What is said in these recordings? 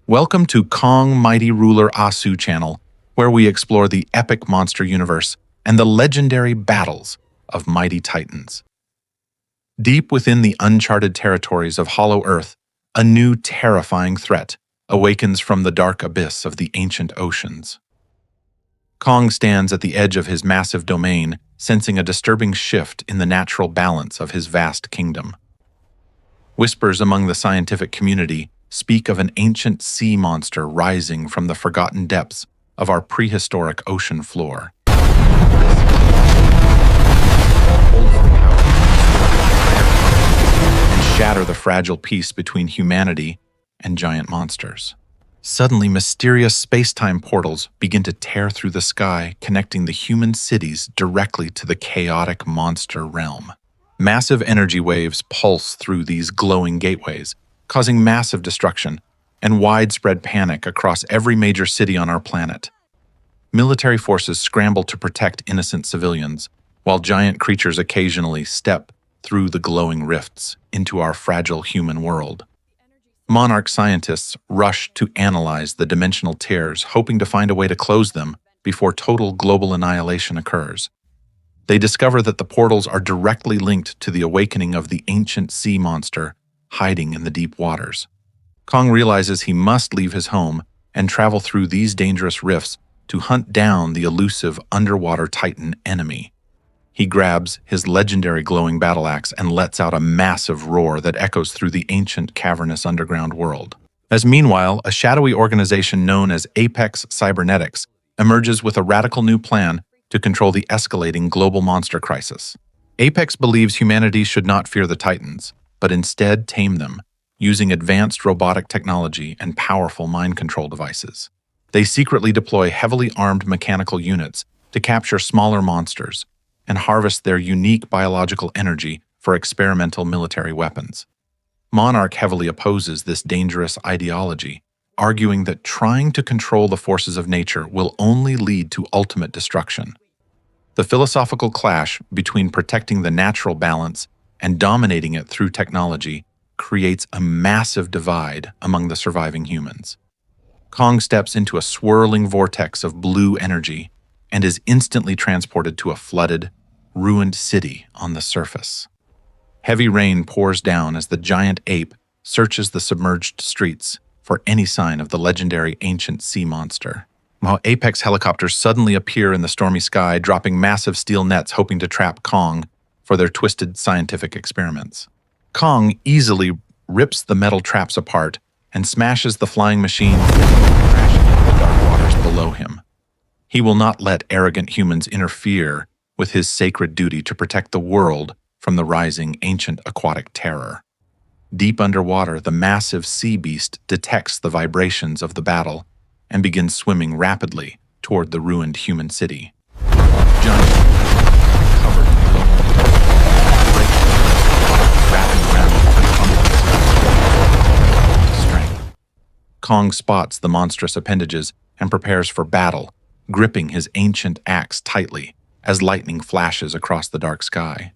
Welcome to Kong Mighty Ruler Asu channel, where we explore the epic monster universe and the legendary battles of mighty titans. Deep within the uncharted territories of Hollow Earth, a new terrifying threat awakens from the dark abyss of the ancient oceans. Kong stands at the edge of his massive domain, sensing a disturbing shift in the natural balance of his vast kingdom. Whispers among the scientific community speak of an ancient sea monster rising from the forgotten depths of our prehistoric ocean floor. And shatter the fragile peace between humanity and giant monsters. Suddenly, mysterious space-time portals begin to tear through the sky, connecting the human cities directly to the chaotic monster realm. Massive energy waves pulse through these glowing gateways, causing massive destruction and widespread panic across every major city on our planet. Military forces scramble to protect innocent civilians, while giant creatures occasionally step through the glowing rifts into our fragile human world. Monarch scientists rush to analyze the dimensional tears, hoping to find a way to close them before total global annihilation occurs. They discover that the portals are directly linked to the awakening of the ancient sea monster hiding in the deep waters. Kong realizes he must leave his home and travel through these dangerous rifts to hunt down the elusive underwater titan enemy. He grabs his legendary glowing battle axe and lets out a massive roar that echoes through the ancient cavernous underground world. As meanwhile, a shadowy organization known as Apex Cybernetics emerges with a radical new plan to control the escalating global monster crisis. Apex believes humanity should not fear the titans, but instead tame them, using advanced robotic technology and powerful mind control devices. They secretly deploy heavily armed mechanical units to capture smaller monsters and harvest their unique biological energy for experimental military weapons. Monarch heavily opposes this dangerous ideology, arguing that trying to control the forces of nature will only lead to ultimate destruction. The philosophical clash between protecting the natural balance and dominating it through technology creates a massive divide among the surviving humans. Kong steps into a swirling vortex of blue energy and is instantly transported to a flooded, ruined city on the surface. Heavy rain pours down as the giant ape searches the submerged streets for any sign of the legendary ancient sea monster. While Apex helicopters suddenly appear in the stormy sky, dropping massive steel nets hoping to trap Kong for their twisted scientific experiments. Kong easily rips the metal traps apart and smashes the flying machines, crashing into the dark waters below him. He will not let arrogant humans interfere with his sacred duty to protect the world from the rising ancient aquatic terror. Deep underwater, the massive sea beast detects the vibrations of the battle and begins swimming rapidly toward the ruined human city. Giant covered in wrapping around the strength. Kong spots the monstrous appendages and prepares for battle, gripping his ancient axe tightly as lightning flashes across the dark sky.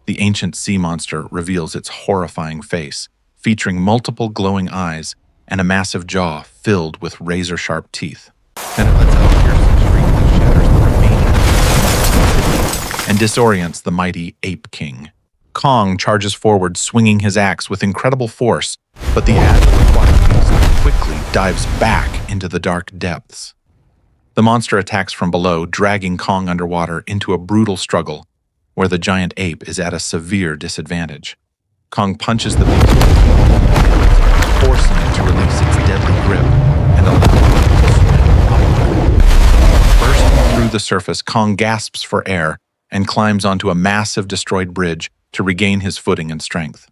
The ancient sea monster reveals its horrifying face, featuring multiple glowing eyes and a massive jaw filled with razor-sharp teeth. Then it lets out a piercing shriek that shatters the remaining and disorients the mighty Ape King. Kong charges forward, swinging his axe with incredible force, but the agile aquatic beast quickly dives back into the dark depths. The monster attacks from below, dragging Kong underwater into a brutal struggle where the giant ape is at a severe disadvantage. Kong punches the beast, forcing it to release its deadly grip and allowing it to swim upward. Bursting through the surface, Kong gasps for air and climbs onto a massive destroyed bridge to regain his footing and strength.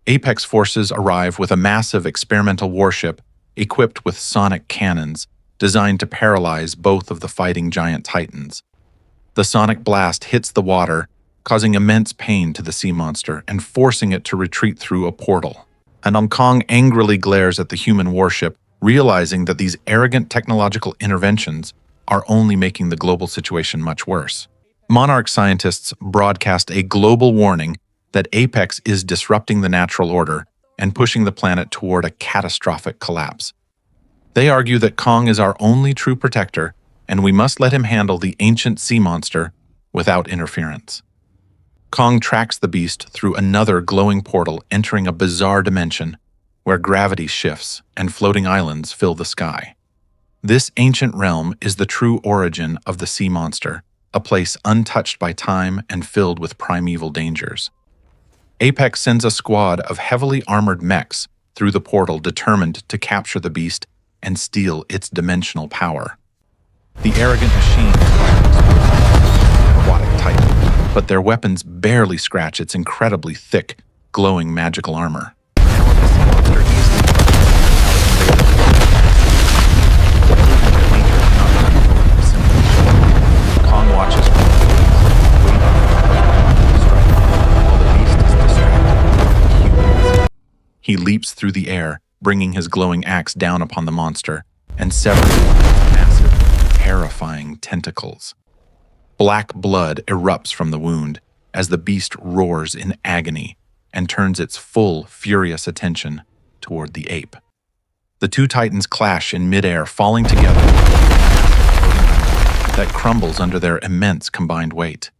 Apex forces arrive with a massive experimental warship equipped with sonic cannons designed to paralyze both of the fighting giant titans. The sonic blast hits the water, causing immense pain to the sea monster and forcing it to retreat through a portal. And Kong angrily glares at the human warship, realizing that these arrogant technological interventions are only making the global situation much worse. Monarch scientists broadcast a global warning that Apex is disrupting the natural order and pushing the planet toward a catastrophic collapse. They argue that Kong is our only true protector, and we must let him handle the ancient sea monster without interference. Kong tracks the beast through another glowing portal, entering a bizarre dimension where gravity shifts and floating islands fill the sky. This ancient realm is the true origin of the sea monster, a place untouched by time and filled with primeval dangers. Apex sends a squad of heavily armored mechs through the portal, determined to capture the beast and steal its dimensional power. The arrogant machine aquatic titan, but their weapons barely scratch its incredibly thick, glowing magical armor. Kong watches from the distance, waiting to strike while the beast is distracted by humans. He leaps through the air, bringing his glowing axe down upon the monster and severing its massive, terrifying tentacles. Black blood erupts from the wound as the beast roars in agony and turns its full, furious attention toward the ape. The two titans clash in midair, falling together that crumbles under their immense combined weight.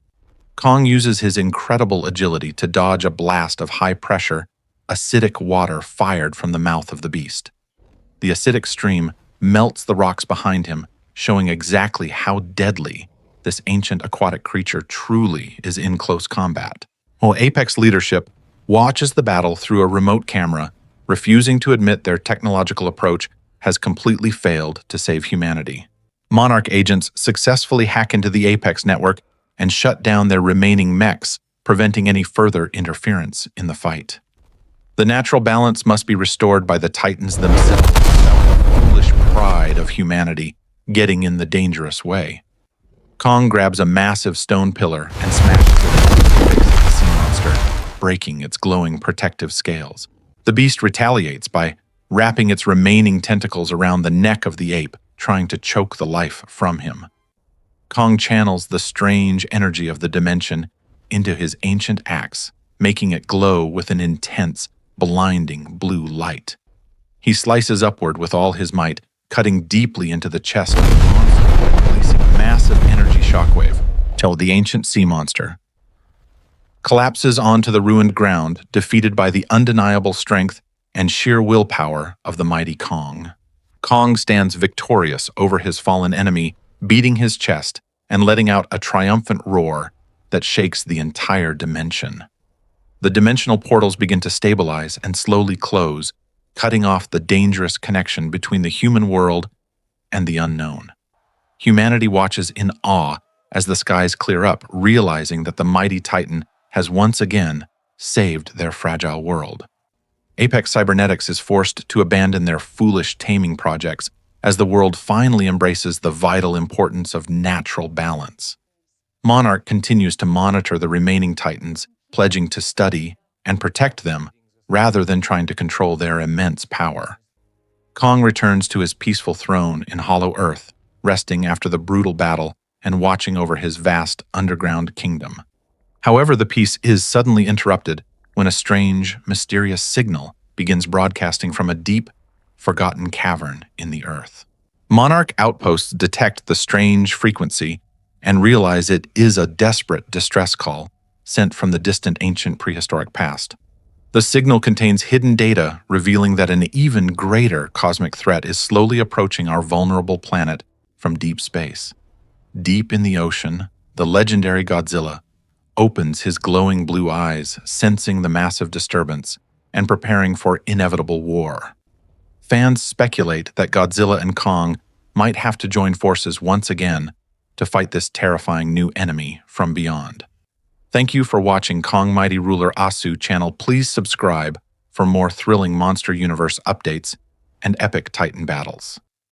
Kong uses his incredible agility to dodge a blast of high-pressure, acidic water fired from the mouth of the beast. The acidic stream melts the rocks behind him, showing exactly how deadly this ancient aquatic creature truly is in close combat. While Apex leadership watches the battle through a remote camera, refusing to admit their technological approach has completely failed to save humanity. Monarch agents successfully hack into the Apex network and shut down their remaining mechs, preventing any further interference in the fight. The natural balance must be restored by the Titans themselves, without the foolish pride of humanity getting in the dangerous way. Kong grabs a massive stone pillar and smashes it into the face of the sea monster, breaking its glowing protective scales. The beast retaliates by wrapping its remaining tentacles around the neck of the ape, trying to choke the life from him. Kong channels the strange energy of the dimension into his ancient axe, making it glow with an intense, blinding blue light. He slices upward with all his might, cutting deeply into the chest of the monster, releasing a massive energy shockwave till the ancient sea monster collapses onto the ruined ground, defeated by the undeniable strength and sheer willpower of the mighty Kong. Kong stands victorious over his fallen enemy, beating his chest and letting out a triumphant roar that shakes the entire dimension. The dimensional portals begin to stabilize and slowly close, cutting off the dangerous connection between the human world and the unknown. Humanity watches in awe as the skies clear up, realizing that the mighty Titan has once again saved their fragile world. Apex Cybernetics is forced to abandon their foolish taming projects as the world finally embraces the vital importance of natural balance. Monarch continues to monitor the remaining Titans, pledging to study and protect them rather than trying to control their immense power. Kong returns to his peaceful throne in Hollow Earth, resting after the brutal battle and watching over his vast underground kingdom. However, the peace is suddenly interrupted when a strange, mysterious signal begins broadcasting from a deep, forgotten cavern in the earth. Monarch outposts detect the strange frequency and realize it is a desperate distress call sent from the distant ancient prehistoric past. The signal contains hidden data revealing that an even greater cosmic threat is slowly approaching our vulnerable planet from deep space. Deep in the ocean, the legendary Godzilla opens his glowing blue eyes, sensing the massive disturbance and preparing for inevitable war. Fans speculate that Godzilla and Kong might have to join forces once again to fight this terrifying new enemy from beyond. Thank you for watching Kong Mighty Ruler Asu channel. Please subscribe for more thrilling Monster Universe updates and epic Titan battles.